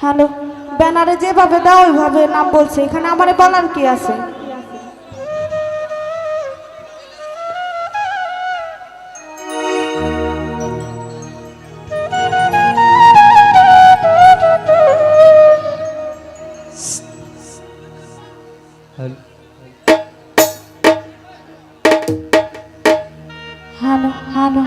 Hello, ব্যানারে যেভাবে দাও ওইভাবে নাম বলছে, এখানে আমারে বলার কি আছে? হ্যালো হ্যালো, হ্যালো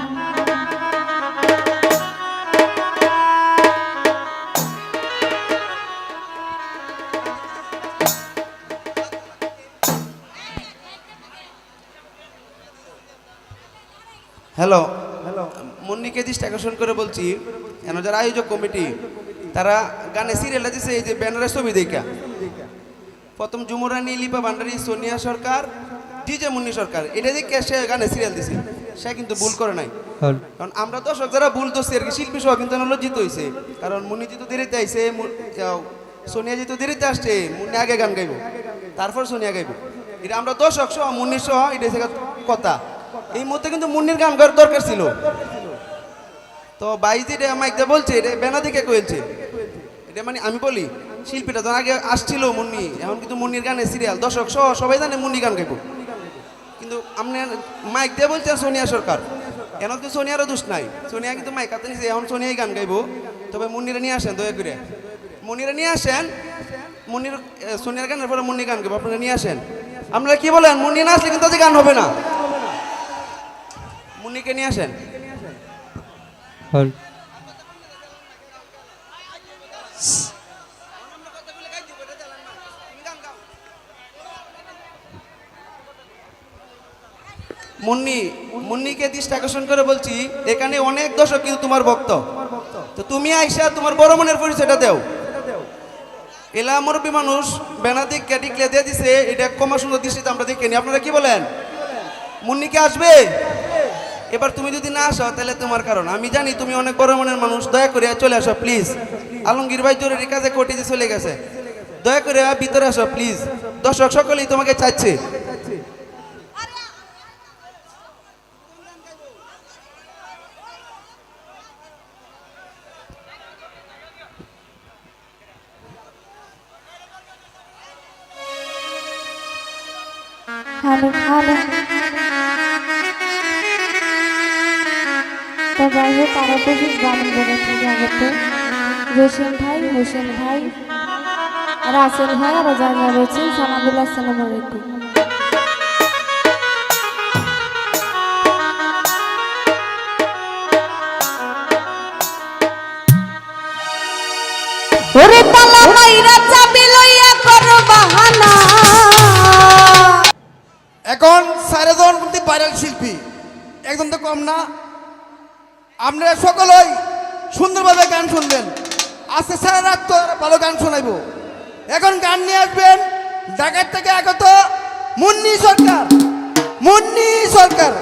হ্যালো, মুন্নিকে দৃষ্টি আকর্ষণ করে বলছি, কেন যারা আয়োজক কমিটি তারা গানে সিরিয়াল দিছে এই যে ব্যানারের ছবি দেখা। প্রথম ঝুমুরানি, লিপা ভান্ডারী, সোনিয়া সরকার, ডিজে মুন্নি সরকার, এটা দেখে সে গানে সিরিয়াল দিছে। সে কিন্তু ভুল করে নাই, কারণ আমরা দর্শক যারা ভুল ধরছি আর কি, শিল্পী সহ কিন্তু লজ্জিত হয়েছে। কারণ মুন্নি যেহেতু দেরিতে আইছে, সোনিয়া যেহেতু দেরিতে আসছে, মুন্নি আগে গান গাইব, তারপর সোনিয়া গাইব। এটা আমরা দর্শক সহ মুন্নির সহ এটা কথা। এই মুহূর্তে কিন্তু মুন্নির গান গাওয়ার দরকার ছিল। তো ভাই যেটা মাইকটা বলছে এটা বেনা দিকে কয়েছে, এটা মানে আমি বলি শিল্পীটা যখন আগে আসছিল মুন্নি, এখন কিন্তু মুন্নির গানে সিরিয়াল দর্শক সহ সবাই জানে মুন্নি গান গাইব। কিন্তু আপনি মাইক দিয়ে বলছেন সোনিয়া সরকার, এখন কিন্তু সোনিয়ারও দোষ নাই। সোনিয়া কিন্তু মাইক হাতে নিছে, এখন সোনিয়াই গান গাইব। তবে মুন্নিরা নিয়ে আসেন দয়া করে, মুন্নিরা নিয়ে আসেন। মুন্নির সোনিয়ার গানের পরে মুন্নি গান গাইব, আপনারা নিয়ে আসেন। আপনারা কি বলেন? মুন্নি না আসলে কিন্তু গান হবে না। মুন্নিকে নিয়ে আসেন। মুন্নিকে দৃষ্টি আকর্ষণ করে বলছি, এখানে অনেক দর্শক কিন্তু তোমার ভক্ত। তো তুমি আইসা তোমার বড় মনের পরিচয়টা দেও। এলা মুরব্বী মানুষ বেনাদিক ক্যাটিকলে দিয়ে দিছে, এটা কমা সুন্দর দৃষ্টিতে আমরা দেখিনি। আপনারা কি বলেন? মুন্নিকে আসবে? এবার তুমি যদি না আসো তাহলে তোমার কারণ। আমি জানি তুমি অনেক বড় মনের মানুষ, দয়া করে চলে আসো প্লিজ। আলমগীর ভাই জরুরি কাজে কোর্টে চলে গেছে, দয়া করে ভিতরে আসো প্লিজ। দর্শক সকলেই তোমাকে চাইছে। Hello hello. তো যাই হোক, আরো কিছু গান বলেছে জগত, জসিম ভাই, হোসেন ভাই, রাসেল ভাই, আরো যারা রয়েছেন, সানাদুল্লাহ, আসসালামু আলাইকুম। ওরে তালা মাইরা চাবি লইয়া করো বাহানা। এখন 4 জন কিন্তু ভাইরাল শিল্পী, একদম তো কম না। আপনারা সকলেই সুন্দরভাবে গান শুনবেন। আজকে সারা রাত তো ভালো গান শোনাইব। এখন গান নিয়ে আসবেন ঢাকার থেকে আগত মুন্নি সরকার। মুন্নি সরকার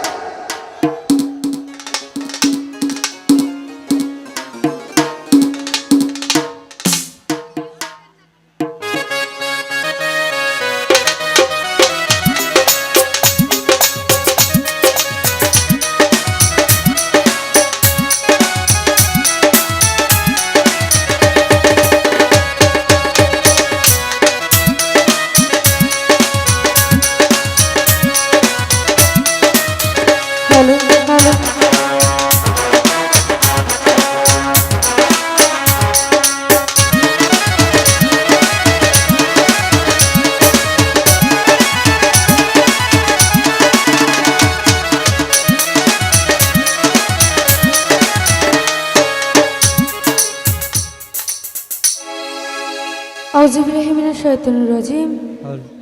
আউযুবিল্লাহি শাইতানির রাজিম,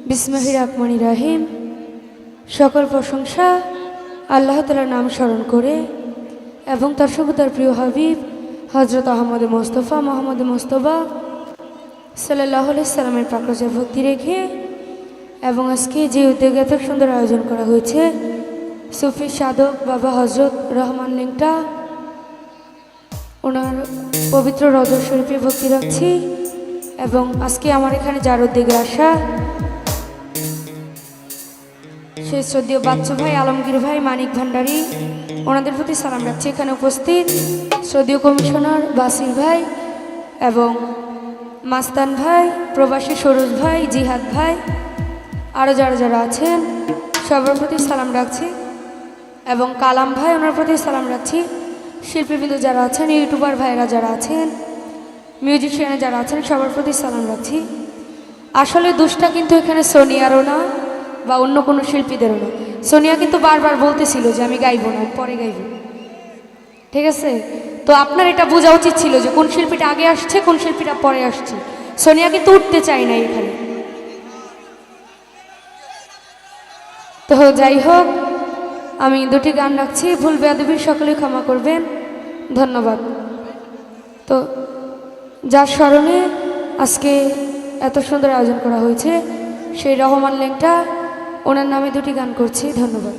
বিসমিল্লাহির রহমানির রহিম। সকল প্রশংসা আল্লাহ তাআলার নাম স্মরণ করে এবং তার সঙ্গে তার প্রিয় হাবিব হযরত আহমদ মুস্তাফা মোহাম্মদ মুস্তাফা সাল্লাল্লাহু আলাইহি সাল্লামের প্রাকৃত ভক্তি রেখে এবং আজকে যে উদ্যোগে এত সুন্দর আয়োজন করা হয়েছে, সুফি সাধক বাবা হযরত রহমান লেংটা ওনার পবিত্র রওজা শরীফে ভক্তি রাখছি। এবং আজকে আমার এখানে যার উদ্যোগে আসা সেই শ্রদ্ধেয় বাচ্চু ভাই, আলমগীর ভাই, মানিক ভান্ডারী, ওনাদের প্রতি সালাম রাখছি। এখানে উপস্থিত শ্রদ্ধেয় কমিশনার বাসির ভাই এবং মাস্তান ভাই, প্রবাসী সরোজ ভাই, জিহাদ ভাই, আরও যারা যারা আছেন সবার প্রতি সালাম রাখছি, এবং কালাম ভাই ওনার প্রতি সালাম রাখছি। শিল্পীবৃন্দ যারা আছেন, ইউটিউবার ভাইরা যারা আছেন, মিউজিশিয়ানে যারা আছেন সবার প্রতি সালাম রাখছি। আসলে দোষটা কিন্তু এখানে সোনিয়ারও না বা অন্য কোনো শিল্পীদেরও না। সোনিয়া কিন্তু বারবার বলতেছিল যে আমি গাইব না, পরে গাইব, ঠিক আছে? তো আপনার এটা বোঝা উচিত ছিল যে কোন শিল্পীটা আগে আসছে, কোন শিল্পীটা পরে আসছে। সোনিয়া কিন্তু উঠতে চায় না এখানে। তো যাই হোক, আমি দুটি গান রাখছি, ভুল বেয়াদবি সকলেই ক্ষমা করবেন, ধন্যবাদ। তো যার স্মরণে আজকে এত সুন্দর আয়োজন করা হয়েছে সেই রহমান ল্যাংটা, ওনার নামে দুটি গান করছি, ধন্যবাদ।